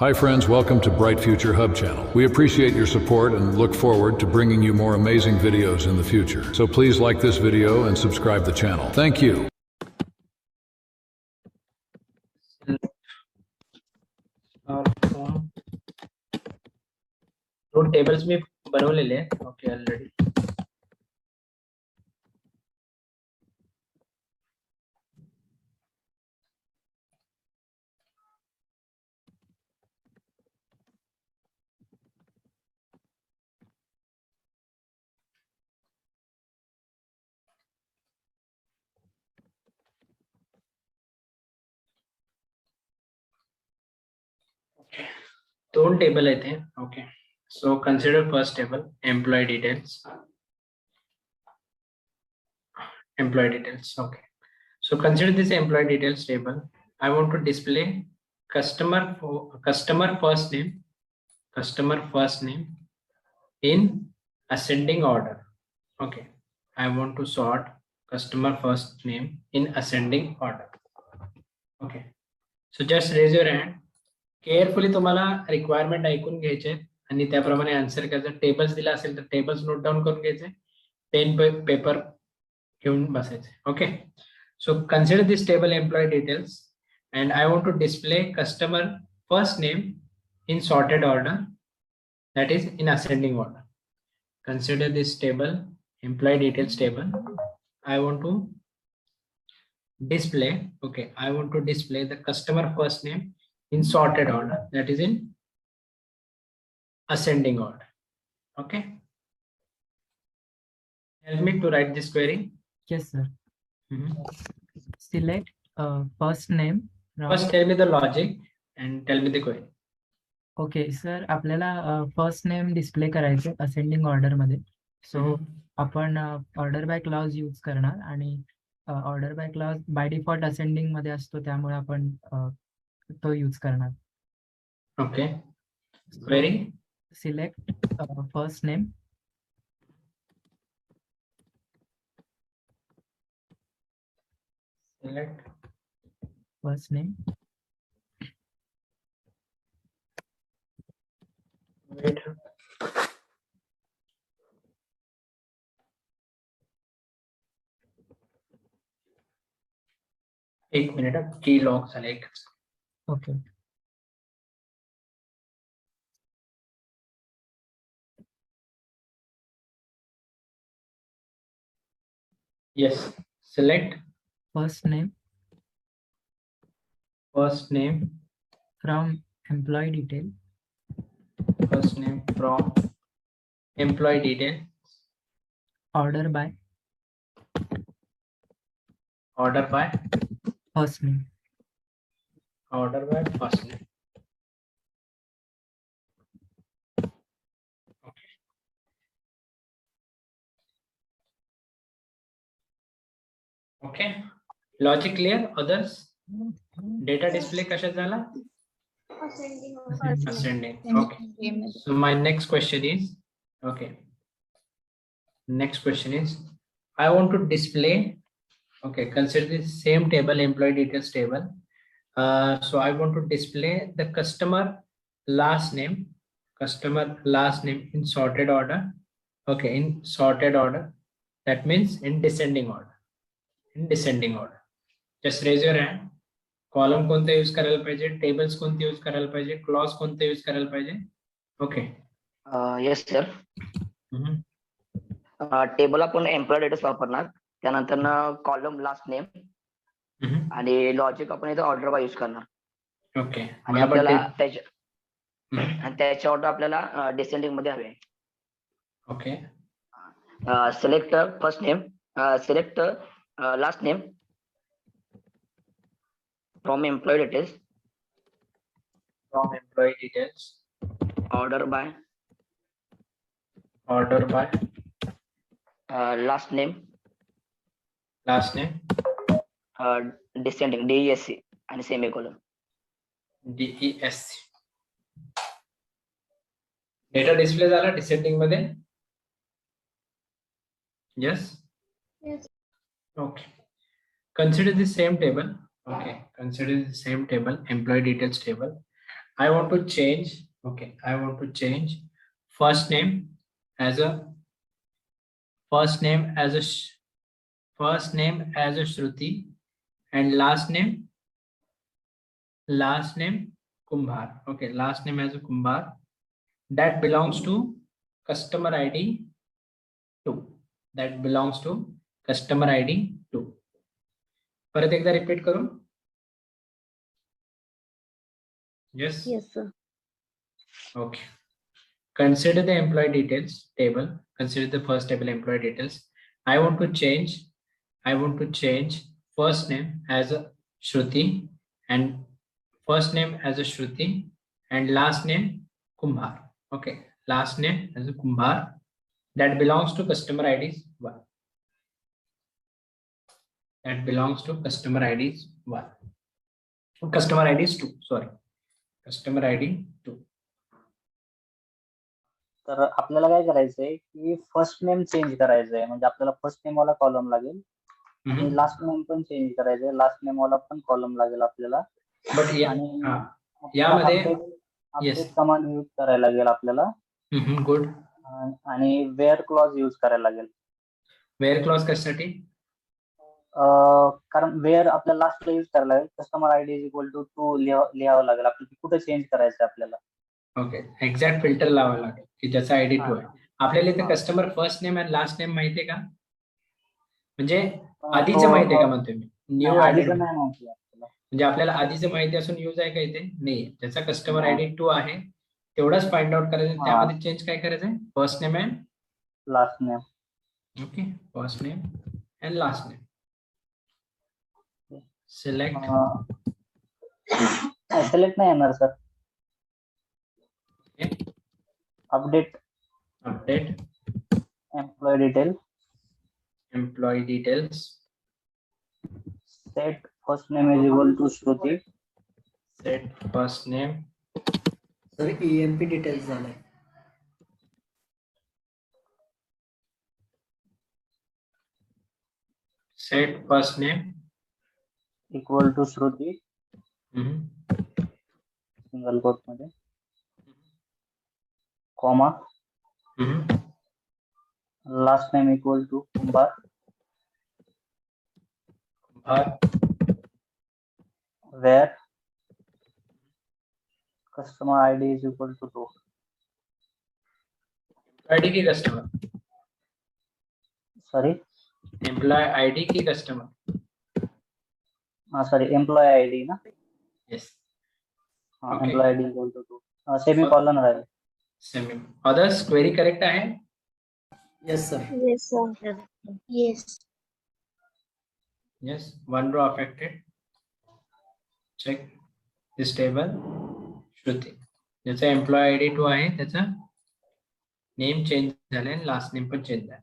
Hi friends, welcome to Bright Future Hub channel. We appreciate your support and look forward to bringing you more amazing videos in the future. So please like this video and subscribe the channel. Thank you. दोन tables मी बनवलेले आहेत okay already. दोन table आहेत हे okay. So consider first table employee details. Okay. So consider this employee details table. I want to display customer first name in ascending order. Okay. I want to sort customer first name in ascending order. Okay. So just raise your hand. Carefully तुम्हाला requirement ऐकून घ्यायचे आणि त्याप्रमाणे answer करायचं. Tables दिला असेल तर tables note down करून घ्यायचे, पेन पेपर घेऊन बसायचे. Okay. So consider this table employee details and I want to display customer first name in sorted order, that is in ascending order. Consider this table employee details table. I want to display the customer first name in sorted order, that is in ascending order. Okay. Help me to write this query. Yes, sir. Select first name. First tell me the logic and tell me the query. Okay sir, आपल्याला first name display करायचे ascending order मध्ये. So आपण order by clause use करणार आणि order by clause by default ascending मध्ये असतो, त्यामुळे आपण तो यूज करणार. Okay. Query select first name. Select first name. wait. एक मिनिट, की लॉक झालं एकच. Okay. Yes. Select first name from employee detail. First name from employee detail. Order by first name. first name. Okay. Okay. Logic clear? Others? Data display कशा झाला? Ascending. Okay. So my next question is, I want to display, consider this same table, employee details table. So I want to display the customer last name in sorted order. Okay, in sorted order. That means in descending order. Just raise your hand. Column कोणते use करायला पाहिजे, tables कोणते use करायला पाहिजे, clause कोणते use करायला पाहिजे. Okay. Yes sir. Table आपण एम्प्लॉय डेटाच वापरणार, त्यानंतर कॉलम लास्ट नेम आणि लॉजिक आपण इथे ऑर्डर बाय यूज करणार. ओके. आणि आपल्याला त्याच्या ऑर्डर आपल्याला डिसेंडिंग मध्ये हवे. Okay. Select first name, select last name from employee details. Order by last name descending DESC आणि semicolon. DESC. डेटा डिस्प्ले झाला डिसेंडिंग मध्ये. Yes. Okay. Consider the same table. Okay, consider the same table, employee details table. I want to change. Okay, I want to change first name as a first name as a Shruti and last name Kumbhar. Okay, last name as a Kumbhar. That belongs to customer ID 2. That belongs to customer ID 2. परत एकदा repeat करू. Yes. Yes, sir. Okay. Consider the employee details table. Consider the first table employee details. I want to change first name as a Shruti and last name Kumbhar. Okay, last name as a Kumbhar. That belongs to customer IDs 1. That belongs to customer IDs 1. Customer IDs 2. Sorry. Customer ID 2. तर आपल्याला काय करायचंय की first name change करायचंय म्हणजे आपल्याला first name वाला column लागेल आणि लास्ट नेम पण चेंज करायचंय लास्ट नेम वाला पण कॉलम लागेल आपल्याला But आणि यामध्ये अपडेट कमांड यूज करायला लागेल आपल्याला गुड. आणि वेअर क्लॉज यूज करायला लागेल. वेअर क्लॉज कशासाठी? कारण वेअर आपल्याला लास्टला यूज करायला लागेल. Customer ID is equal to 2 लिहावं लागेल आपल्याला कुठे चेंज करायचं आपल्याला. ओके, एक्झॅक्ट फिल्टर लावावं लागेल की ज्याचा आयडी 2 आहे. आपल्याला इथे कस्टमर फर्स्ट नेम आणि लास्ट नेम माहितीये का? म्हणजे आधीचं माहितीये का म्हणतोय मी? न्यू आयडी नाही माहिती आपल्याला. म्हणजे आपल्याला आधीचं माहिती असून यूज आहे का इथे? नाही. ज्याचा कस्टमर आयडी 2 आहे तेवढाच फाइंड आउट करायचं. त्यामध्ये चेंज काय करायचंय? First name and last name. Okay, first name and last name. Select नाही येणार sir. Update employee details. Set first name is equal to Shruti. Set first name. Sir EMP details झालंय. Set first name Equal to Shruti. Single quote मध्ये. Comma. Last name equal to Kumbhar. Where customer ID is equal to 2. ID की customer? Sorry. Employee ID की customer? Sorry, employee ID ना? Yes. Okay. Employee ID equal to 2. Semicolon राहील. Semi. Others query correct आहे? Yes sir. Yes, sir. Yes. Yes. One row affected. Check this table. Shruti. ज्याचा employee ID 2 आहे त्याचा name change झालाय आणि last name पण change झाला.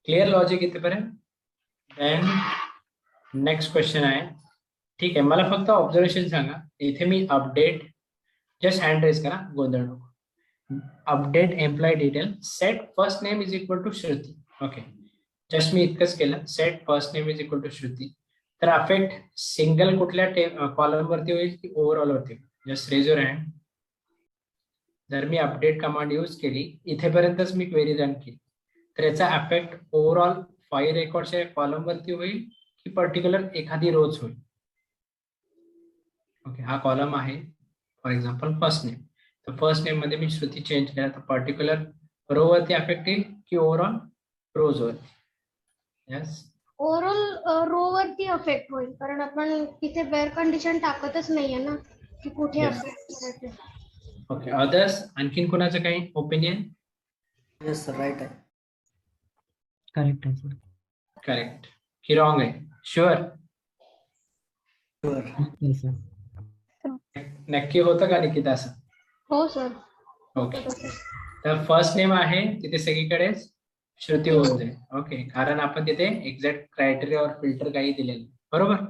Clear logic इथेपर्यंत? देन नेक्स्ट क्वेश्चन आहे. ठीक आहे, मला फक्त ऑब्झर्वेशन सांगा. इथे मी अपडेट जस्ट हँड रेज करा, गोंधळ नको. Update employee detail set first name is equal to Shruti. Okay, just मी इतकंच केलं. Set first name is equal to Shruti. तर अफेक्ट सिंगल कुठल्या कॉलम वरती होईल की ओव्हरऑल वरती? Just raise your hand. जर मी अपडेट कमांड यूज केली इथेपर्यंतच मी क्वेरी रन केली तर याचा अफेक्ट ओव्हरऑल 5 रेकॉर्डच्या कॉलम वरती होईल की पर्टिक्युलर एखादी रोज होईल? ओके, हा कॉलम आहे फॉर एक्झाम्पल फर्स्ट नेम. तर फर्स्ट नेम मध्ये मी श्रुती चेंज केला तर पर्टिक्युलर रो वरती अफेक्ट येईल की ओव्हरऑल रोज वरती? यस, ओव्हरऑल रो वरती अफेक्ट होईल कारण आपण तिथे वेअर कंडिशन टाकतच नाहीये ना की कुठे अफेक्ट करायचं. ओके, अदर्स आणखीन कोणाचं काही ओपिनियन? येस सर, राईट आहे. करेक्ट आहे सर. करेक्ट की रॉंग आहे? शुअर? Okay sir. नक्की होतं का निकिता असं? हो सर. ओके, तर फर्स्ट नेम आहे तिथे सगळीकडेच श्रुती होऊन जाईल. ओके, कारण आपण तिथे एक्झॅक्ट क्रायटेरिया और फिल्टर काही दिलेलं बरोबर.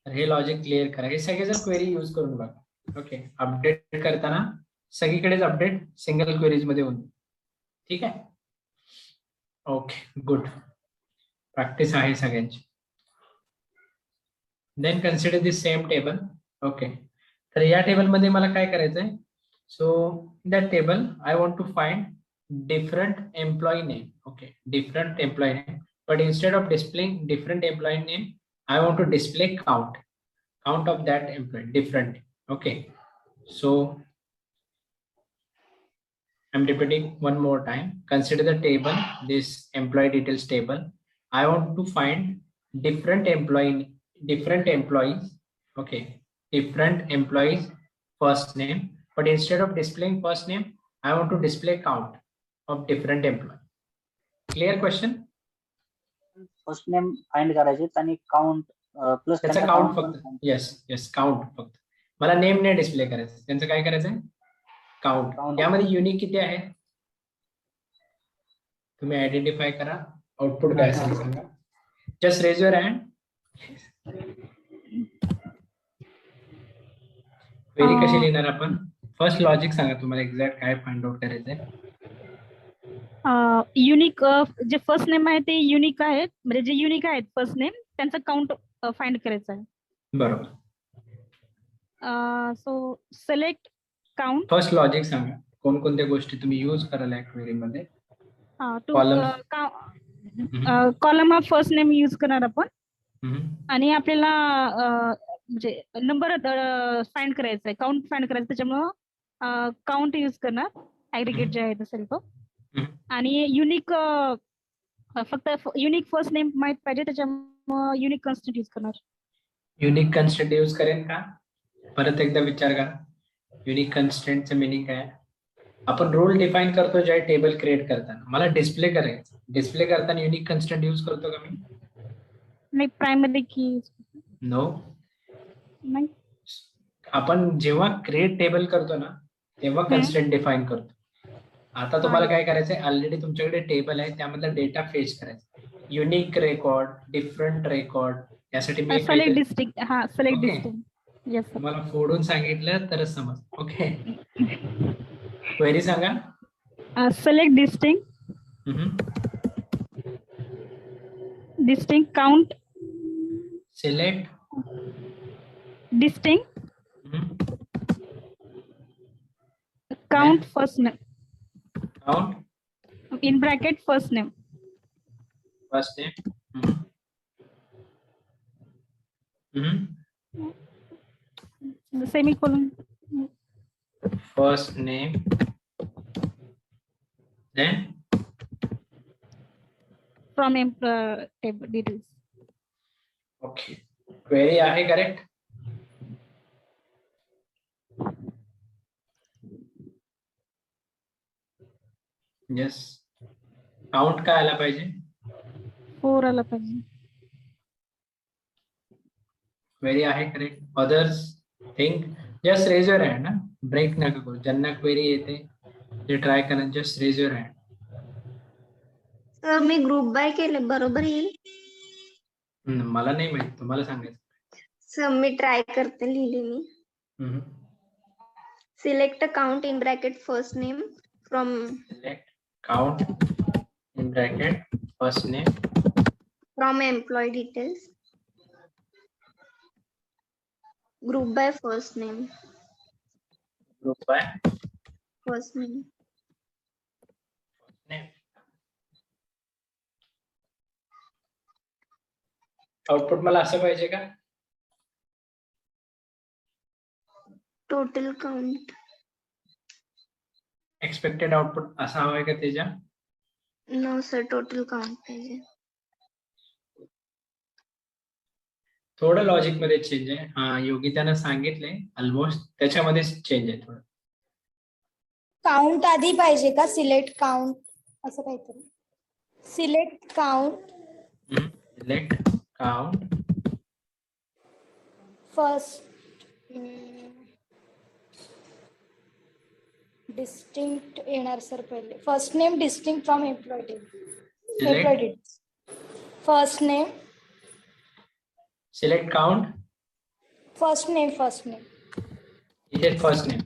तर हे लॉजिक क्लिअर करा. हे सगळे जर क्वेरी यूज करून बघा. ओके, अपडेट करताना सगळीकडेच अपडेट सिंगल क्वेरीज मध्ये होऊन. ठीक आहे, ओके गुड. प्रॅक्टिस आहे सगळ्यांची. Then consider this same table. Okay, तर या टेबलमध्ये मला काय करायचंय, so that table I want to find different employee name. Okay, different employee name, but instead of displaying different employee name, I want to display count of that employee different. Okay, so I'm repeating one more time. Consider the table, this employee details table. I want to find different employees. Okay, different employees first name, but instead of displaying first name, I want to display count of different employees. Clear question? First name find करायचे आणि count plus त्याचा count फक्त. Yes count फक्त. मला name नाही display करायचं, त्यांचं काय करायचंय, काउंट. यामध्ये युनिक किती आहे तुम्ही आयडेंटिफाय करा. आउटपुट काय असेल सांगा. Just raise your hand. Query कशी लिहिणार आपण. फर्स्ट लॉजिक सांगा तुम्हाला एक्झॅक्ट काय फाइंड आउट करायचंय. युनिक जे फर्स्ट नेम आहे ते युनिक आहेत, म्हणजे जे युनिक आहेत फर्स्ट नेम त्यांचा काउंट फाइंड करायचा आहे. बरोबर. So select count. First logic सांगा कोणकोणत्या गोष्टी तुम्ही यूज कराल या क्वेरी मध्ये. Column of first name use करणार आपण, आणि आपल्याला म्हणजे नंबर फाइंड करायचा आहे, काउंट फाइंड करायचं, त्याच्यामुळं काउंट यूज करणार. ऍग्रिगेट जे आहे असेल तो. आणि युनिक फक्त युनिक फर्स्ट नेम माहित पाहिजे, त्याच्यामुळे युनिक कन्स्टंट यूज करणार. युनिक कन्स्टंट यूज करेन का, परत एकदा विचार करा. युनिक कन्स्टंटचं मिनिंग काय. आपण रोल डिफाईन करतो ज्या टेबल क्रिएट करताना, मला डिस्प्ले करायचं. डिस्प्ले करताना युनिक कन्स्टंट यूज करतो का मी. नाही, प्रायमरी की नो. नाही, आपण जेव्हा क्रिएट टेबल करतो ना तेव्हा कन्स्टंट डिफाईन करतो. आता तुम्हाला काय करायचंय, ऑलरेडी तुमच्याकडे टेबल आहे, त्यामधला डेटा फेच करायचा. युनिक रेकॉर्ड, डिफरंट रेकॉर्ड, यासाठी मी सिलेक्ट डिस्ट्रिक्ट. हा, सिलेक्ट डिस्ट्रिक्ट. येस, तुम्हाला फोडून सांगितलं तरच समज. ओके, क्वेरी सांगा. Select district. Distinct count. Select distinct count first name. Count In bracket first name. first name. The semicolon. First name, then From table details. okay, query आहे correct. Yes. Count काय आला पाहिजे. 4 आला पाहिजे. Query आहे correct. Others think. Just raise your hand. Break नका करू. ज्यांना क्वेरी येते ते ट्राय करा. Just raise your hand. Sir मी ग्रुप बाय केलं, बरोबर येईल. मला नाही माहित, तुम्हाला सांगायचं. सर मी ट्राय करते, लिहिली मी. Select count in bracket first name from. Select count in bracket first name From employee details. Group by first name. group by First name. name. Output मला असं पाहिजे का. Total count. एक्सपेक्टेड आउटपुट असा हवाय का त्याच्या. No sir, total count पाहिजे. थोडं लॉजिक मध्ये चेंज आहे. हा, योगितानं सांगितलंय ऑलमोस्ट त्याच्यामध्ये चेंज आहे थोडं. काउंट आधी पाहिजे का, सिलेक्ट काउंट असं काहीतरी. Select count select count first. Distinct येणार सर पहिले. First name distinct from employee. First name. Select count. First name. इथे फर्स्ट नेम.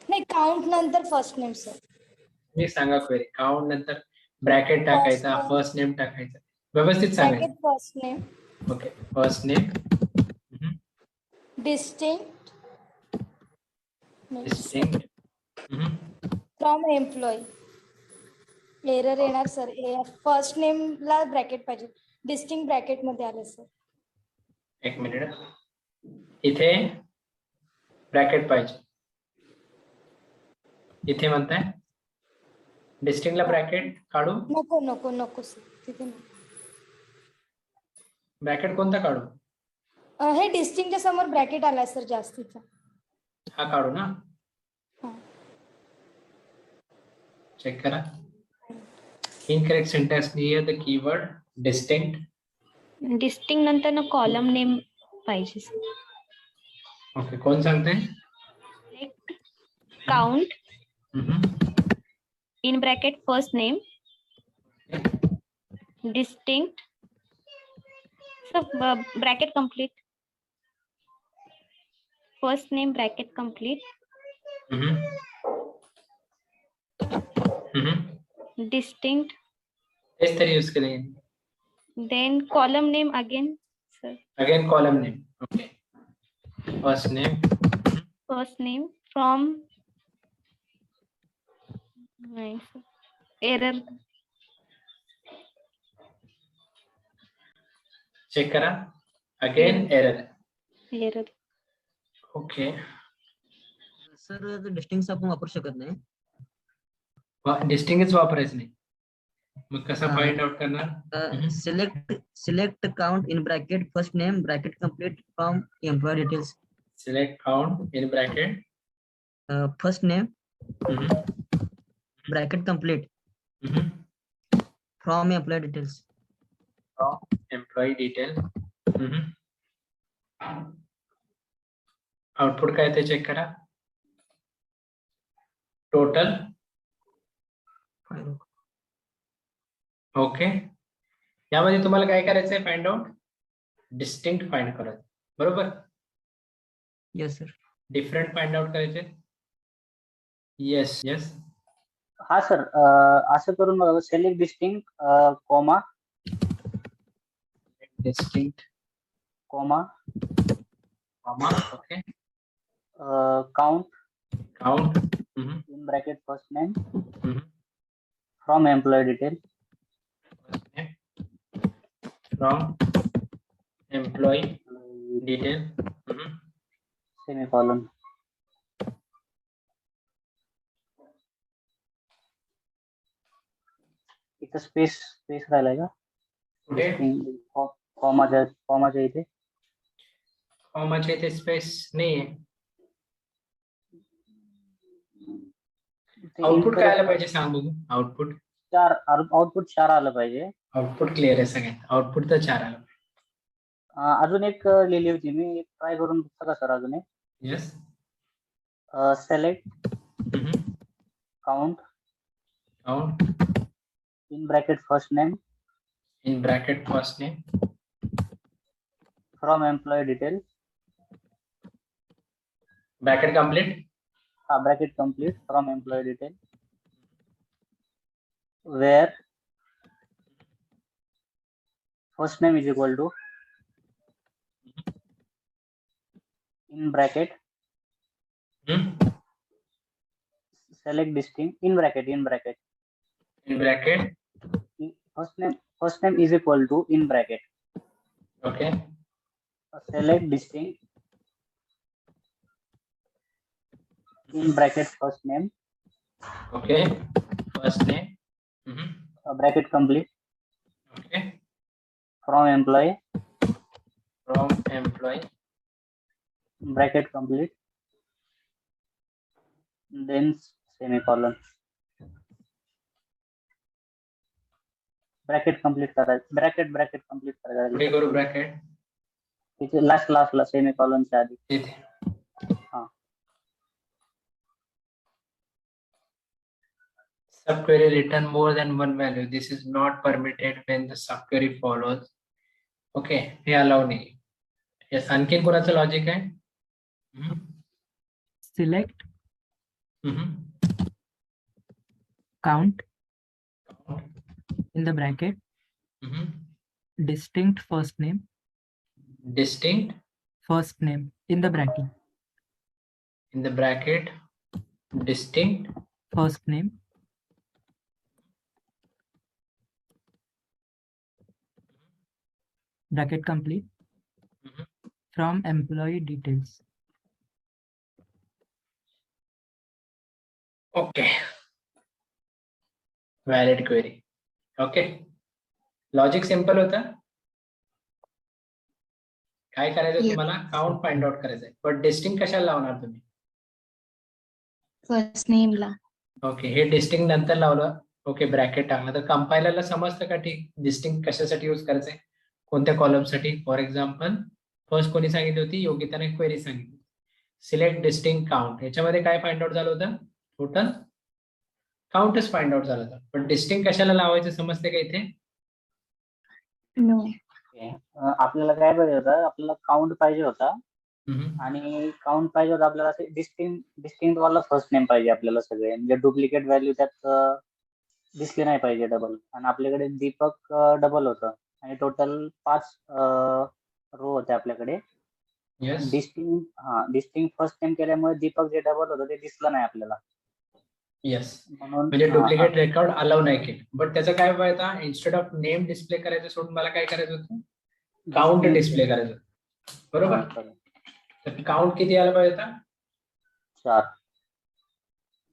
नाही, काउंट नंतर फर्स्ट नेम सर. मी सांगा क्वेरी. काउंट नंतर ब्रॅकेट टाकायचा, फर्स्ट नेम टाकायचा, व्यवस्थित सांगायचं. First name. Okay, first name. Distinct distinct from employee. Error येणार सर. फर्स्ट नेमला ब्रॅकेट पाहिजे. डिस्टिंक्ट ब्रॅकेट मध्ये आले सर. एक मिनिट, इथे ब्रॅकेट पाहिजे. इथे म्हणताय डिस्टिंक्टला ब्रॅकेट काढू? नको नको नको सर, तिथे ब्रॅकेट कोणता काढू? हे डिस्टिंक्टच्या समोर ब्रॅकेट आलाय सर जास्तीचा. हा काढू ना? हा. चेक करा. Incorrect syntax near the keyword distinct. Distinct नंतर ना कॉलम नेम पाहिजे. ओके, कोण सांगते? Count in bracket first name distinct bracket complete first name bracket complete distinct तेच तरी यूज केले. then column name again sir. Again column name. Okay. First name from nice. Error check करा. Again error. Okay. Sir distinct आपण वापरू शकत नाही. Distinct वापरायचं नाही. मग कसा फाइंड आउट करणार? Select count in bracket first name bracket complete from employee details. Select count in bracket first name bracket complete from employee details. Employee detail. Output काय ते चेक करा. टोटल. ओके, यामध्ये तुम्हाला काय करायचंय? फाइंड आउट डिस्टिंक्ट फाइंड करायचं, बरोबर? Yes sir. Different find out करायचे. Yes yes. हा सर, असं करून बघा. Select distinct comma distinct comma okay. Count in bracket first name from employee detail. From employee detail. Semicolon. इथं स्पेस राहिलाय का? कुठे? कॉमाच्या इथे. कॉमाच्या इथे स्पेस नाहीये. आउटपुट काय आलं पाहिजे सांग बघू. आउटपुट 4 आलं पाहिजे. आउटपुट क्लिअर आहे सगळ्यात. आउटपुट तर 4 आलं. अजून एक लिहिली होती मी, ट्राय करून बघा सर. अजून एक. Yes. Select count in bracket first name from employee detail. Bracket complete. हा, bracket complete from employee detail where first name is equal to in bracket select distinct in bracket first name is equal to in bracket. Okay. Select distinct in bracket first name. Okay. First name. Bracket complete. Okay. From employee. Bracket complete. Then semicolon. Bracket complete करायचं. Bracket complete करायचं. कुठे करू bracket? इथे लास्टला semicolon च्या आधी. इथे. हा. Subquery return more than one value. This is not permitted when the subquery follows. Okay, हे allow नाही. Yes, आणखीन कोणाचं लॉजिक आहे? Select count in the bracket distinct first name in the bracket distinct first name bracket complete from employee details. Okay. Valid query. Okay. Logic simple होतं. काय करायचं Yes. तुम्हाला count find out करायचंय, पण distinct कशाला लावणार तुम्ही? फर्स्ट नेमला. ओके, हे डिस्टिंग नंतर लावलं. ओके, ब्रॅकेट टाकलं तर कंपायलरला समजतं का ठीक डिस्टिंग कशासाठी यूज करायचंय, कोणत्या कॉलम साठी? फॉर एक्झाम्पल फर्स्ट कोणी सांगितली होती? योगिताने क्वेरी सांगितली. Select distinct count. याच्यामध्ये काय फाइंड आउट झालं होतं? टोटल काउंटच फाइंड आउट झालं होतं. पण डिस्टिंग कशाला लावायचं समजते का इथे? नो. आपल्याला काय पाहिजे होतं, आपल्याला काउंट पाहिजे होता आणि काउंट पाहिजे होता आपल्याला ते डिस्टिंक्ट वाला फर्स्ट नेम पाहिजे आपल्याला सगळे, म्हणजे डुप्लिकेट व्हॅल्यू त्यात दिसली नाही पाहिजे डबल. आणि आपल्याकडे दीपक डबल होतं आणि टोटल 5 रो होते आपल्याकडे. येस, डिस्टिंक्ट फर्स्ट नेम केल्यामुळे दीपक जे डबल होतं ते दिसलं नाही आपल्याला. येस, म्हणून म्हणजे डुप्लिकेट रेकॉर्ड अलाउ नाही केलं. बट त्याचं काय फायदा? इन्स्टेड ऑफ नेम डिस्प्ले करायचं सोडून मला काय करायचं होतं? काउंट डिस्प्ले करायचं होतं. बरोबर. तर काउंट किती आला पाहिजे होता? 4.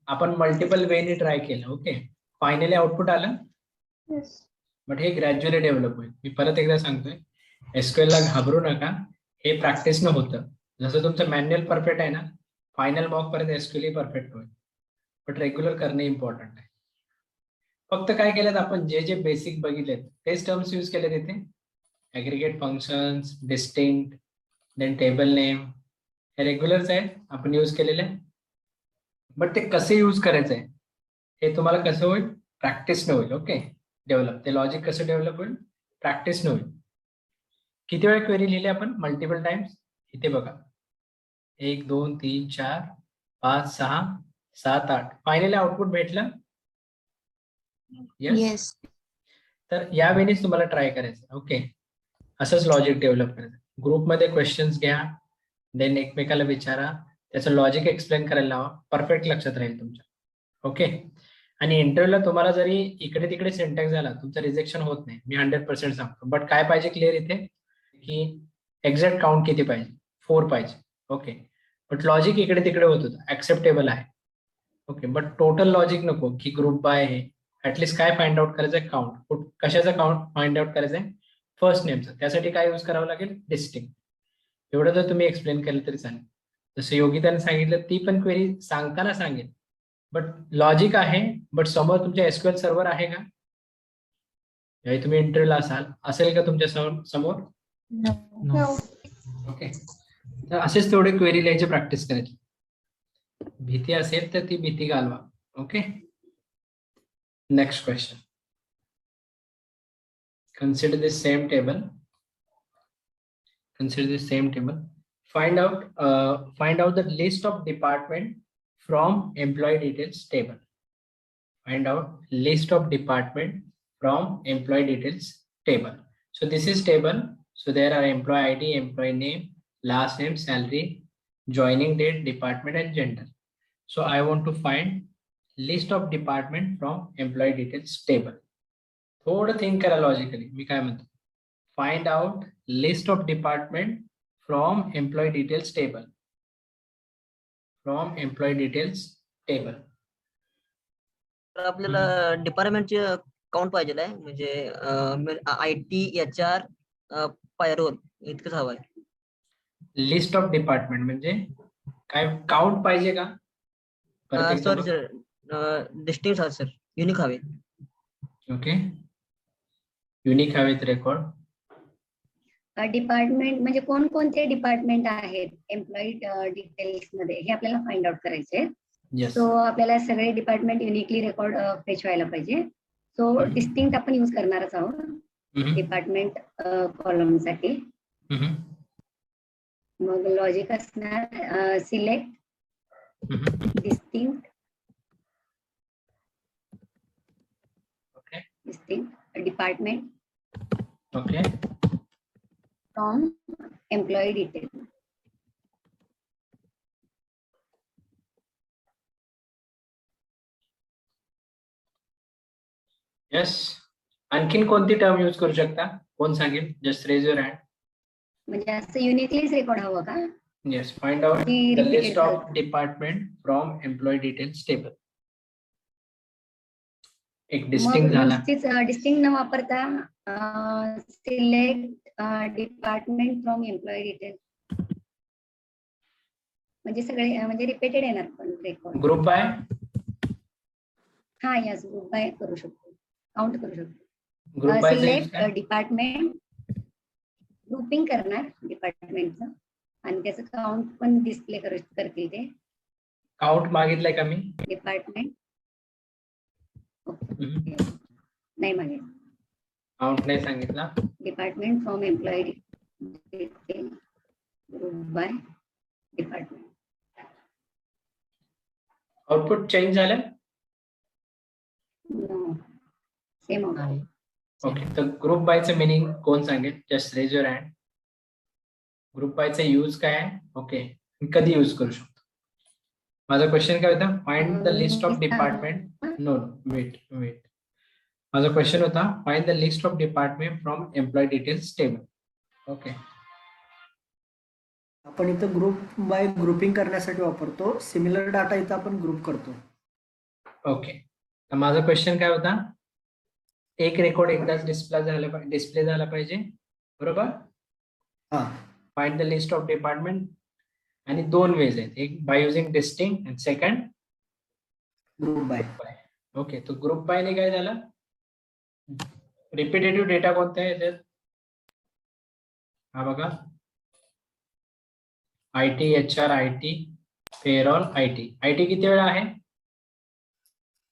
आपण मल्टिपल वेने ट्राय केलं. ओके, फायनली आउटपुट आलं. बट हे ग्रॅज्युअली डेव्हलप होईल. मी परत एकदा सांगतोय, एसक्यूएल ला घाबरू नका. हे प्रॅक्टिस न होतं. जसं तुमचं मॅन्युअल परफेक्ट आहे ना, फायनल मॉक पर्यंत एसक्यूएल परफेक्ट होईल. बट रेग्युलर करणे इम्पॉर्टंट आहे. फक्त काय केलं आपण जे जे बेसिक बघितले तेच टर्म्स यूज केले तिथे. Aggregate functions, distinct, then table name, हे रेग्युलरच आहेत आपण यूज केलेले. बट ते कसे यूज करायचे हे तुम्हाला कसं होईल? प्रॅक्टिस न होईल. Okay, develop. ते लॉजिक कसं डेव्हलप होईल? प्रॅक्टिस न होईल. किती वेळा क्वेरी लिहिली आपण? Multiple times. इथे बघा, 1 2 3 4 5 6 7 8. फायनली आउटपुट भेटलं. येस. तर या वेळेस तुम्हाला ट्राय करायचं. ओके, असंच लॉजिक डेव्हलप करायचं. ग्रुपमध्ये क्वेश्चन्स घ्या, देन एकमेकाला विचारा, त्याचं लॉजिक एक्सप्लेन करायला लावा. परफेक्ट लक्षात राहील तुमच्या. ओके, आणि इंटरव्ह्यूला तुम्हाला जरी इकडे तिकडे सिंटॅक्स झाला तुमचं रिजेक्शन होत नाही. मी 100% सांगतो. बट काय पाहिजे क्लिअर इथे की एक्झॅक्ट काउंट किती पाहिजे? 4 पाहिजे. ओके, बट लॉजिक इकडे तिकडे होत होतं, ऍक्सेप्टेबल आहे. ओके, बट टोटल लॉजिक नको की ग्रुप बाय आहे. ऍटलीस्ट काय फाइंड आउट करायचंय? काउंट. कशाचं काउंट फाइंड आउट करायचंय? फर्स्ट नेमचं. त्यासाठी काय यूज करावं लागेल? डिस्टिंक्ट. एवढं जर तुम्ही एक्सप्लेन केलं तरी चालेल. जसं योगिताने सांगितलं, ती पण क्वेरी सांगताना सांगेल. बट लॉजिक आहे, बट समोर तुमच्या एसक्यूएल सर्व्हर आहे का? यावेळी तुम्ही इंटरव्ह्यूला असेल का तुमच्या समोर? No. ओके, तर असेच तेवढे क्वेरी लिहायची प्रॅक्टिस करायची. भीती असेल तर ती भीती घालवा. Okay, next question. Consider the same table. Find out the list of department from employee details table. Find out list of department from employee details table. So this is table. So there are employee ID, employee name, last name, salary, joining date, department, and gender. So I want to find list of department from employee details table. थोडं think करा logically. मी काय म्हणतो? Find out list of department from employee details table. तर आपल्याला डिपार्टमेंटचे count पाहिजे आहे, म्हणजे IT, HR, pyrrole इतकंच हवं आहे. लिस्ट ऑफ डिपार्टमेंट म्हणजे काय? काउंट पाहिजे का? सॉरी सर, डिस्टिंक्ट हवे सर, युनिक हवे. ओके, युनिक हवेत रेकॉर्ड. डिपार्टमेंट म्हणजे कोणकोणते डिपार्टमेंट आहेत एम्प्लॉई डिटेल्स मध्ये हे आपल्याला फाइंड आउट करायचे. सो आपल्याला सगळे डिपार्टमेंट युनिकली रेकॉर्ड फेच व्हायला पाहिजे. सो डिस्टिंक्ट आपण यूज करणारच आहोत डिपार्टमेंट कॉलम साठी. मग लॉजिक असणार select distinct department from employee detail. Yes. आणखीन कोणती टर्म यूज करू शकता? कोण सांगेल? Just raise your hand. म्हणजे असं युनिकलीच रेकॉर्ड हवं का? येस. फाइंड आउट ती द repeated लिस्ट ऑफ करतो. Department from employee details table. एक मग डिस्टिंक्ट झाला. नुसतीच डिस्टिंग न वापरता select department from employee detail, म्हणजे सगळे म्हणजे रिपीटेड येणार पण रेकॉर्ड. Group by. हा यस, ग्रुप बाय करू शकतो, काउंट करू शकतो. Group by select department, grouping करणार डिपार्टमेंटचं आणि त्याचं काउंट पण डिस्प्ले करतील ते. काउंट मागितलंय का मी? डिपार्टमेंट नाही मागे, काउंट नाही सांगितला. Department from employee detail group by department. Output change झालं? सेम नाही. ओके. तर ग्रुप बायचं मिनिंग कोण सांगेल? Just raise your hand. Group बायचा यूज काय आहे? ओके. कधी यूज करू शकतो? माझा क्वेश्चन काय होता? Find the list of department. No, wait. माझा क्वेश्चन होता find the list of department from employee details table. Okay. आपण इथं ग्रुप बाय ग्रुपिंग करण्यासाठी वापरतो. सिमिलर डाटा इथं आपण ग्रुप करतो. ओके. तर माझा क्वेश्चन काय होता? एक रेकॉर्ड एकदाच डिस्प्ले झाला पाहिजे, बरोबर? हा. Find the list of department आणि दोन वेज आहेत, एक बाय युजिंग डिस्टिंक्ट आणि सेकंड ग्रुप बाय. ओके. तो ग्रुप बायने काय झालं? रिपिटेटिव्ह डेटा कोणता आहे याच्यात? हा बघा, IT, HR, IT, payroll, IT किती वेळा आहे?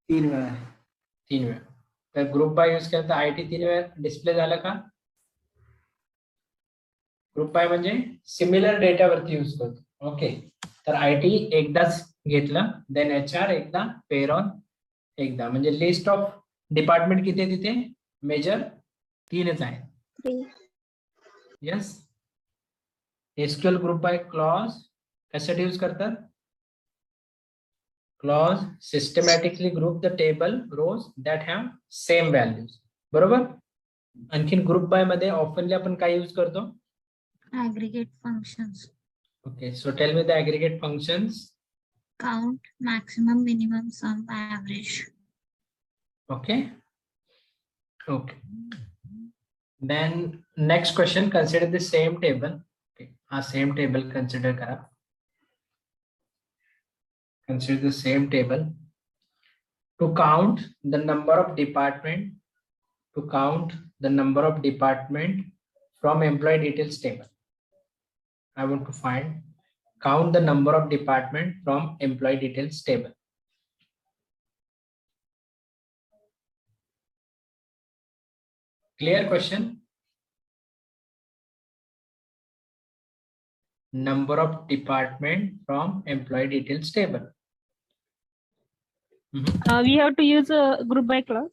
3 वेळा आहे. 3 वेळा. तर ग्रुप बाय यूज केला तर IT 3 वेळा डिस्प्ले झाला का? ग्रुप बाय म्हणजे सिमिलर डेटावरती यूज करतो. ओके. तर IT एकदाच घेतलं, देन HR एकदा, पेरोल एकदा, म्हणजे लिस्ट ऑफ डिपार्टमेंट किती आहे तिथे? मेजर 3च आहे. Yes. SQL group by clause कशासाठी यूज करतात? Clause systematically group the table rows that have same values, बरोबर? आणखीन ग्रुप बाय मध्ये ऑफनली आपण काय यूज करतो? Aggregate functions. Okay, so tell me the aggregate functions. Count, maximum, minimum, sum, average. Okay. Then next question, consider the same table. Okay, same table consider kara. Consider the same table to count the number of department. To count the number of department from employee details table. I want to count the number of department from employee details table. Clear question? Number of department from employee details table. We have to use a group by clause.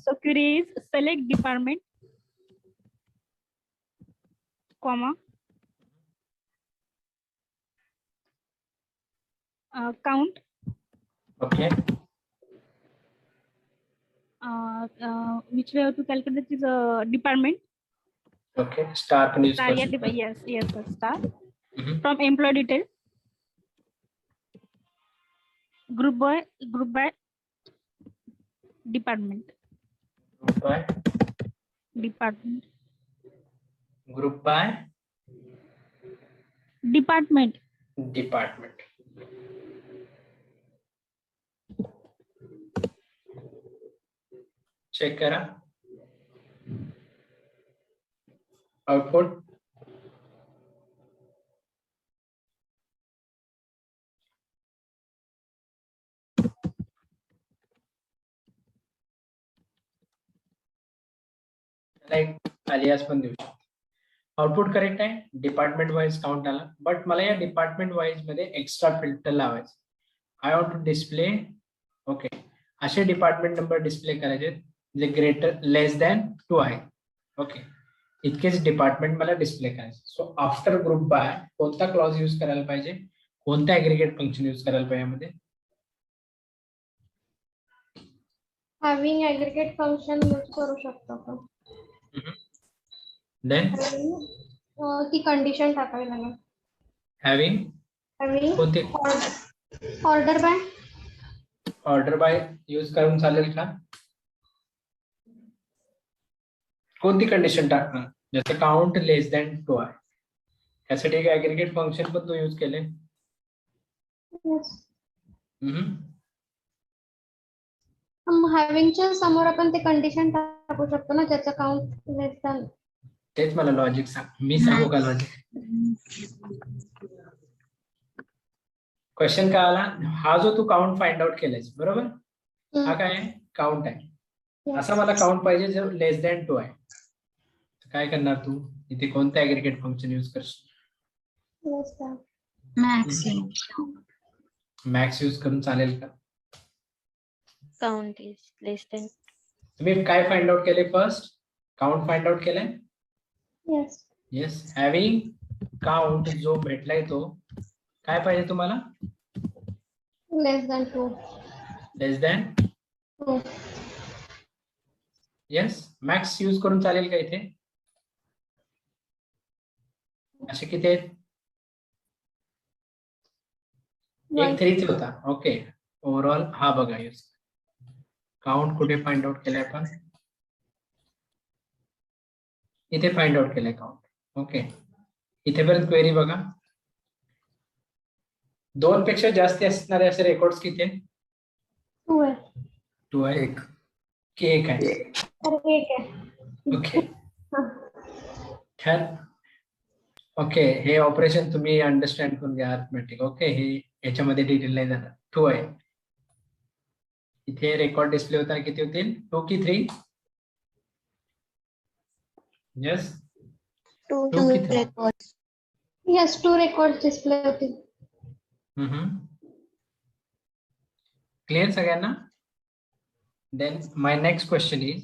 So query is select department, comma, count. Okay. Which we have to calculate is department. Okay. Star can use Star, first. yes, sir, star. From employee detail. Group by department. Group by Department. Group by Department. Department. Check करा. Output. alias पण देऊ शकतो. Output correct आहे. Department wise count आला, but मला या department wise मध्ये extra filter लावायचं. I want to display okay असे डिपार्टमेंट नंबर डिस्प्ले करायचे जे ग्रेटर लेस दॅन 2 आहे. ओके, इतकेच डिपार्टमेंट मला डिस्प्ले करायचे. सो आफ्टर ग्रुप बाय कोणता क्लॉज यूज करायला पाहिजे, कोणता ऍग्रीगेट फंक्शन यूज करायला पाहिजे यामध्ये? हॅव्हिंग ऍग्रीगेट फंक्शन यूज करू शकतो आपण. देन ती कंडिशन टाकावी लागेल. हॅव्हिंग कोणते order by. Order by use करून चालेल का? कोणती कंडिशन टाकणार? जसं काउंट लेस दॅन 2 आहे, त्यासाठी एक ऍग्रीगेट फंक्शन पण तू यूज केले. हॅव्हिंगच्या समोर आपण ते कंडिशन टाकू शकतो ना, ज्याचं काउंट लेस दॅन. तेच मला लॉजिक सांग, मी सांगू का लॉजिक? क्वेश्चन काय आला? हा जो तू काउंट फाइंड आउट केलायस बरोबर, हा काय आहे? काउंट आहे. असा मला काउंट पाहिजे जो लेस दॅन 2 आहे. काय करणार तू इथे? कोणतं ऍग्रीगेट फंक्शन यूज करशील? मॅक्स यूज करून चालेल का? Count is less than. तुम्ही काय फाइंड आउट केले? फर्स्ट काउंट फाइंड आउट केलाय. येस, हॅव्हिंग काउंट जो भेटलाय तो काय पाहिजे तुम्हाला? लेस दॅन 2. लेस दॅन 2. येस, मॅक्स यूज करून चालेल का इथे? असे किती आहेत? एक 3 होता. ओके, ओव्हरऑल हा बघा यूज. काउंट कुठे फाइंड आउट केलाय आपण? इथे फाइंड आउट केलाय काउंट. ओके, इथेपर्यंत क्वेरी बघा. 2 पेक्षा जास्त असणारे असे रेकॉर्ड्स किती आहेत? 2 आहे. 2 आहे. की 1 आहे? 1 आहे. ओके, छान. ओके, हे ऑपरेशन तुम्ही अंडरस्टँड करून घ्या, अर्थमॅटिक. ओके, हे याच्यामध्ये डिटेल नाही जाणार. 2 आहे. इथे रेकॉर्ड डिस्प्ले होताना किती होतील? 2 की 3? यस, 2 की 3? Yes, 2 records display होतील. क्लियर सगळ्यांना? Then my next question is,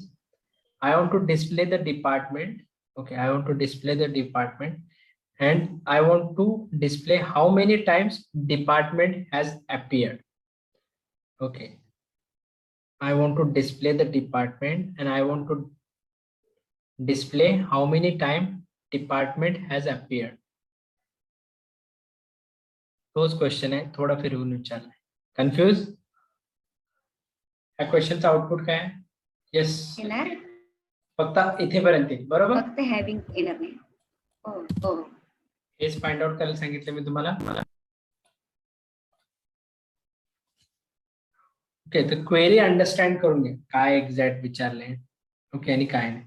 I want to display the department. Okay, I want to display the department, and I want to display how many times department has appeared. Okay, I want to display the department, and I want to display how many times department has appeared. तोच question आहे, थोडा फिरवून विचारलाय. Confuse? या क्वेश्चनचा output काय आहे? Yes, फक्त इथेपर्यंत बरोबर. फक्त हॅव्हिंग येणार नाही. हो. हेच फाइंड आउट करायला सांगितलं मी तुम्हाला. ओके, तर क्वेरी अंडरस्टँड करून घ्या, काय एक्झॅक्ट विचारले. ओके, आणि काय नाही.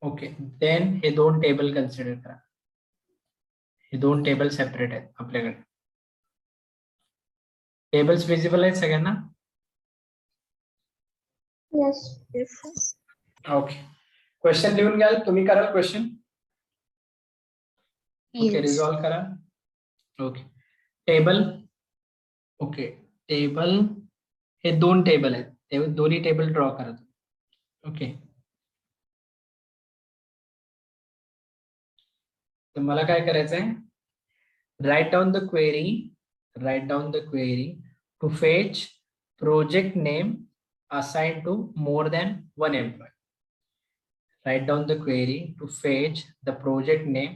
ओके, देन हे 2 टेबल कन्सिडर करा. हे 2 टेबल सेपरेट आहेत आपल्याकडे. टेबल्स विजिबल आहेत सगळ्यांना? Yes. ओके, क्वेश्चन लिहून घ्याल तुम्ही, कराल क्वेश्चन. ओके, रिझॉल्व करा. Okay, table. ओके, टेबल हे 2 टेबल आहेत, ते दोन्ही टेबल ड्रॉ करा. ओके, तर मला काय करायचं आहे? Write down the query to fetch project name assigned to more than 1 employee. Write down the query to fetch the project name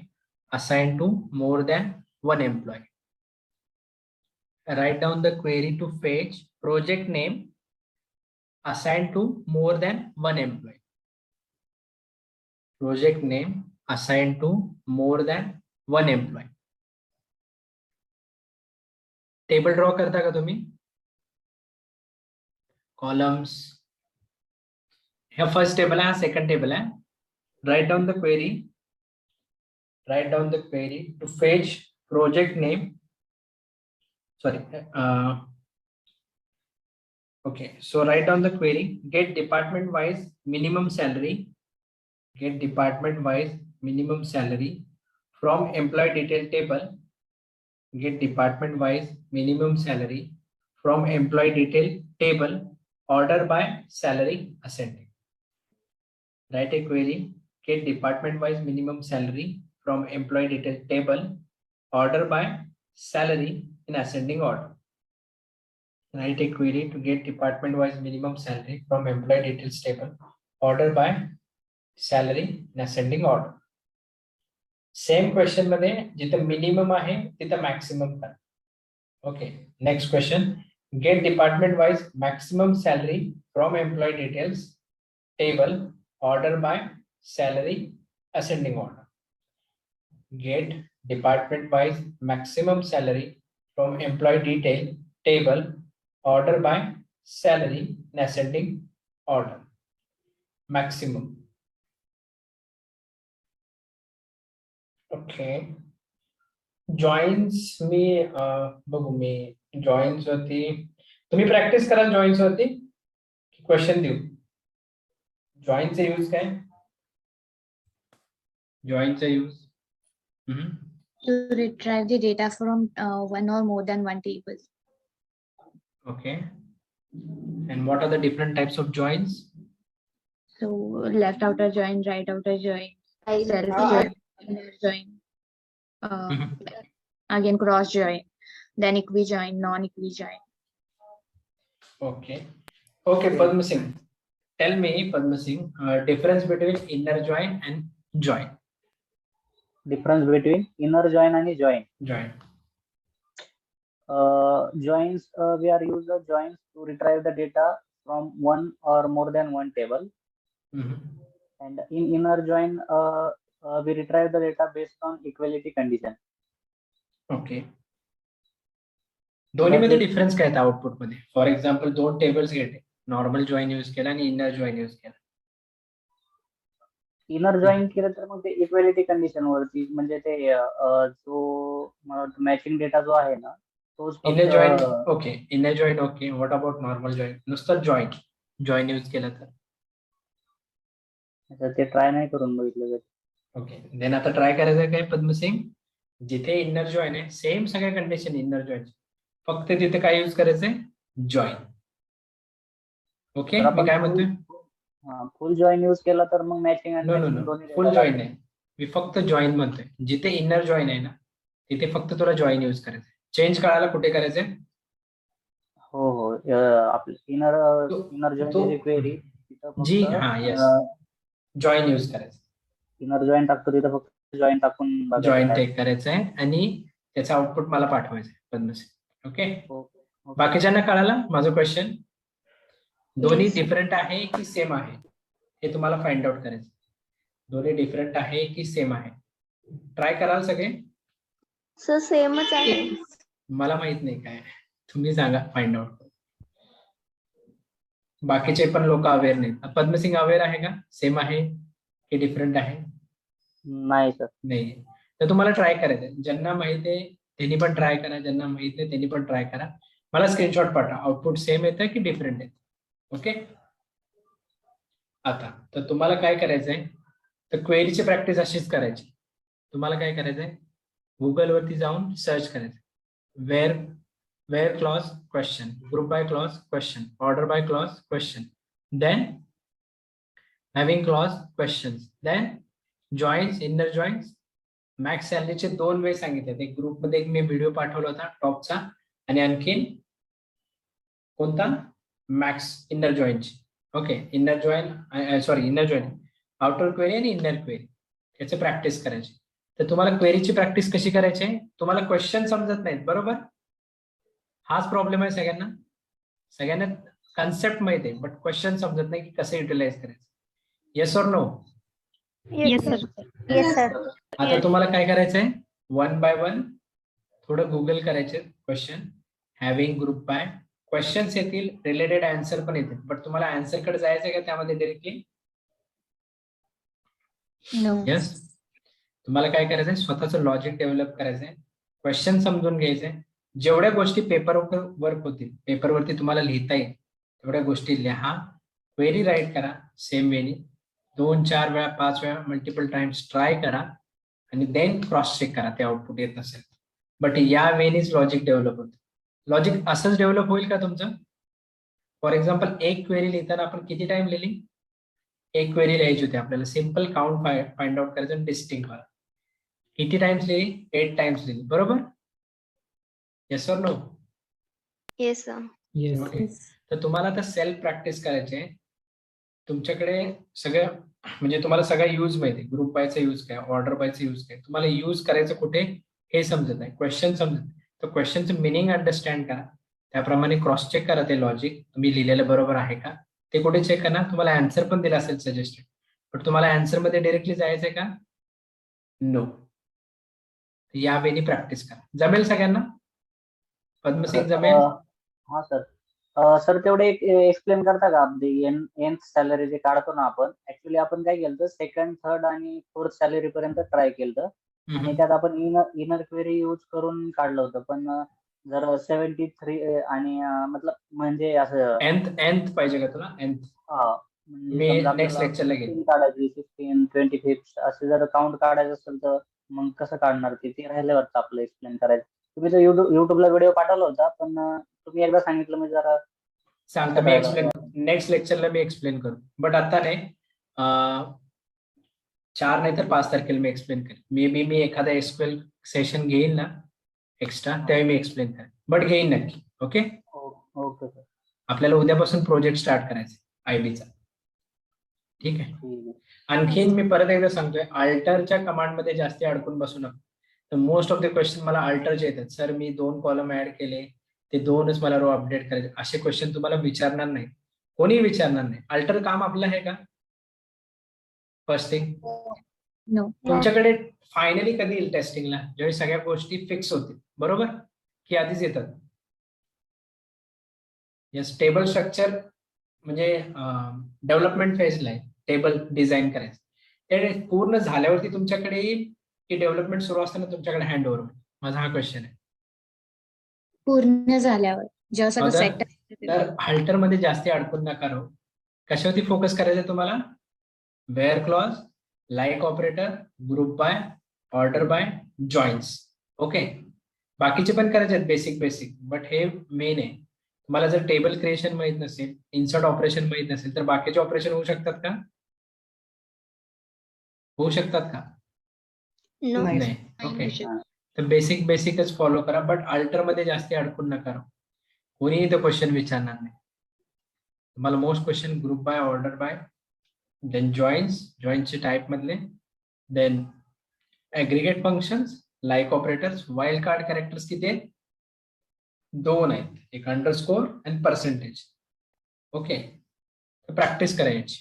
assigned to more than 1 employee. Write down the query to fetch project name assigned to more than 1 employee. Project name assigned to more than 1 employee. Table draw करता का तुम्ही? Columns. Here first table है, second table है. Write down the query. Write down the query to fetch project name. Sorry. Okay. So write down the query. Get department wise minimum salary. Get department wise minimum salary from employee detail table. Get department wise minimum salary from employee detail table. Order by salary ascending. Write a query. Get department wise minimum salary from employee detail table. Order by salary in ascending order. write a query to get department wise minimum salary from employee details table, order by salary in ascending order. Same question मध्ये जिथं minimum आहे तिथं maximum करा. Okay, next question, get department wise maximum salary from employee details table, order by salary ascending order. Get department wise maximum salary from employee detail table, order by salary in ascending order. Maximum. Okay, joins मी बघू, मी joins वरती तुम्ही practice कराल. Joins वरती question देऊ. जॉईनचा use काय? जॉईनचा use To retrieve the data from one or more than one table. Okay, and what are the different types of joins? So left outer join, right outer join, self join, inner join, again cross join, then equi join, non equi join. Okay, okay, Padma Singh, tell me, Padma Singh, difference between inner join and join. Difference between inner join and join. Join. Joins, we are use the joins to retrieve the data from one or more than one table. And in inner join, we retrieve the data based on equality condition. Okay. दोन्ही मध्ये difference काय आहे output मध्ये? For example दोन tables घेतले, normal join use केला आणि inner join use केला. इनर जॉइन केलं तर मग ते इक्वॅलिटी कंडिशन वरती, म्हणजे ते जो मॅचिंग डेटा जो आहे ना तोच inner join. Okay, inner join. Okay, what about normal join? नुसतं जॉइन यूज केला तर ते ट्राय नाही करून बघितलं. ओके, देन आता ट्राय करायचं काय पद्मसिंग? जिथे इनर जॉइन आहे सेम सगळ्या कंडिशन इनर जॉइन, फक्त तिथे काय यूज करायचंय? जॉइन. ओके, मी काय म्हणतोय? फुल जॉइन यूज केला तर मग मॅचिंग आणि फुल जॉइन नाही, मी फक्त जॉइन म्हणतोय. जिथे इनर जॉइन आहे ना तिथे फक्त तुला जॉइन यूज करायचंय. चेंज कळायला कुठे करायचंय? हो हो, आपलं इनर जॉइन क्वेरी जी, हा, येस, जॉइन यूज करायचं. इनर जॉइन टाकतो तिथं फक्त जॉइन टाकून जॉइन टेक करायचंय आणि त्याचं आउटपुट मला पाठवायचंय पद्मसिंग. ओके, बाकीच्यांना कळालं माझं क्वेश्चन? दोन्ही डिफरंट आहे की सेम आहे हे तुम्हाला फाइंड आउट करायचं. दोन्ही डिफरंट आहे की सेम आहे? ट्राय कराल सगळे? सर सेमच आहे. मला माहित नाही काय, तुम्ही सांगा फाइंड आउट. बाकीचे पण लोक अवेअर नाहीत. पद्मसिंग अवेअर आहे का? सेम आहे की डिफरंट आहे? नाही सर, नाही. तर तुम्हाला ट्राय करायचं. ज्यांना माहित आहे त्यांनी पण ट्राय करा, ज्यांना माहित आहे त्यांनी पण ट्राय करा. मला स्क्रीनशॉट पाठवा, आउटपुट सेम येतं की डिफरंट येतं. ओके, आता तर तुम्हाला काय करायचंय? तर क्वेरीची प्रॅक्टिस अशीच करायची. तुम्हाला काय करायचंय? गुगल वरती जाऊन सर्च करायचं, where clause question, group by clause question, order by clause question, then having clause questions, then joins, inner joins. Max सॅलरीचे 2 वे सांगितले. एक ग्रुपमध्ये एक मी व्हिडिओ पाठवला होता टॉपचा, आणि आणखीन कोणता? मॅक्स इनर जॉईनची. Okay, inner join, outer query आणि इनर क्वेरी, याची प्रॅक्टिस करायची. तर तुम्हाला क्वेरीची प्रॅक्टिस कशी करायची आहे? तुम्हाला क्वेश्चन समजत नाहीत, बरोबर? हाच प्रॉब्लेम आहे सगळ्यांना. सगळ्यांना कन्सेप्ट माहिती आहे बट क्वेश्चन समजत नाही की कसं युटिलाइज करायचं. Yes or no? Yes sir. Yes sir. आता तुम्हाला काय करायचंय? 1 by 1 थोडं गुगल करायचे question, having group by questions येतील, रिलेटेड आन्सर पण येतील. बट तुम्हाला आन्सर कडे जायचंय का त्यामध्ये डिरेक्टली? यस. तुम्हाला काय करायचंय? स्वतःचं लॉजिक डेव्हलप करायचंय, क्वेश्चन समजून घ्यायचंय. जेवढ्या गोष्टी पेपरवर वर्क होतील, पेपरवरती तुम्हाला लिहिता येईल तेवढ्या गोष्टी लिहा, क्वेरी राईट करा सेम वेनी, 2-4 वेळा 5 वेळा मल्टिपल टाइम्स ट्राय करा आणि देन क्रॉस चेक करा ते आउटपुट येत नसेल. बट या वेनीच लॉजिक डेव्हलप होतं. लॉजिक असंच डेव्हलप होईल का तुमचं? फॉर एक्झाम्पल एक क्वेरी लिहिताना आपण किती टाइम लिहिली? एक क्वेरी लिहायची होती आपल्याला, सिम्पल काउंट फाइंड आउट करायचं आणि डिस्टिंक्ट करा. किती टाइम्स लिहिली? 8 टाइम्स लिहिली, बरोबर? Yes or no? Yes sir. Yes. Okay. तर तुम्हाला आता सेल्फ प्रॅक्टिस करायचे. तुमच्याकडे सगळं म्हणजे तुम्हाला सगळा यूज माहिती, ग्रुप बायचा यूज काय, ऑर्डर बायचा यूज काय, तुम्हाला यूज करायचं कुठे हे समजत नाही, क्वेश्चन समजत नाही. तर क्वेश्चनचं मिनिंग अंडरस्टँड करा, त्याप्रमाणे क्रॉस चेक करा ते लॉजिक तुम्ही लिहिलेलं बरोबर आहे का ते कुठे चेक करा. तुम्हाला आन्सर पण दिला असेल सजेस्टेड, पण तुम्हाला आन्सर मध्ये डायरेक्टली जायचंय का? नो. या वेळी प्रॅक्टिस करा. जमेल सगळ्यांना? पद्मसिंग जमेल? हा सर. सर तेवढे एक्सप्लेन करता का? एन सॅलरी जे काढतो ना आपण, ऍक्च्युली आपण काय केलं, सेकंड, थर्ड आणि फोर्थ सॅलरी पर्यंत ट्राय केलं आणि त्यात आपण इनर क्वेरी यूज करून काढलं होतं. पण जर 73 आणि मतलब म्हणजे असं एंथ पाहिजे का तुला? एंथ मी नेक्स्ट लेक्चरला घेईन. काढायची 16, 25 असे जर काउंट काढायचं असेल तर मग कसं काढणार ते राहिलं वाटतं आपलं एक्सप्लेन करायचं. तुम्ही तर युट्यूबला व्हिडिओ पाठवला होता, पण तुम्ही एकदा सांगितलं म्हणजे जरा सांगतो मी एक्सप्लेन. नेक्स्ट लेक्चरला मी एक्सप्लेन करू, बट आता नाही. 4 नाही तर 5 तारखेला मी एक्सप्लेन करेन. मी एखादा एक्सप्लेन सेशन घेईन ना एक्स्ट्रा, त्यावेळी मी एक्सप्लेन करेन, बट घेईन नक्की. Okay okay sir. आपल्याला उद्यापासून प्रोजेक्ट स्टार्ट करायचा आयबीचा. ठीक आहे. आणखीन मी परत एकदा सांगतोय, अल्टरच्या कमांड मध्ये जास्ती अडकून बसू नका. तर मोस्ट ऑफ द क्वेश्चन मला अल्टरचे येतात. सर मी 2 कॉलम ऍड केले, ते 2च मला रो अपडेट करायचे, असे क्वेश्चन तुम्हाला विचारणार नाही, कोणी विचारणार नाही. अल्टर काम आपलं आहे का? फर्स्ट थिंग, तुमच्याकडे फायनली कधी येईल टेस्टिंगला? ज्यावेळी सगळ्या गोष्टी फिक्स होतील, बरोबर की आधीच येतात? यस. टेबल स्ट्रक्चर म्हणजे डेव्हलपमेंट फेजला आहे, टेबल डिझाईन करायचं. ते पूर्ण झाल्यावरती तुमच्याकडे येईल की डेव्हलपमेंट सुरू असताना तुमच्याकडे हँड ओव्हर होईल? माझा हा क्वेश्चन आहे. पूर्ण झाल्यावर जेव्हा सगळं सेट. तर अल्टर मध्ये जास्ती अडकून नका राहू. कशावरती फोकस करायचं तुम्हाला? Where clause, like operator, group by, order by, joins. Okay. बाकीचे पण करायचे आहेत बेसिक, बट हे मेन आहे. तुम्हाला जर टेबल क्रिएशन माहित नसेल, इन्सर्ट ऑपरेशन माहित नसेल, तर बाकीचे ऑपरेशन होऊ शकतात का? होऊ शकतात का? नाही. ओके. तर बेसिकच फॉलो करा, बट अल्टर मध्ये जास्ती अडकून नका राहू. कोणीही तो क्वेश्चन विचारणार नाही तुम्हाला. Most question group by, order by, then जॉईन्सचे टाईप मधले, then aggregate functions, like operators, wild card characters किती आहेत? 2 आहेत, एक अंडरस्कोर आणि पर्सेंटेज. ओके. प्रॅक्टिस करायची.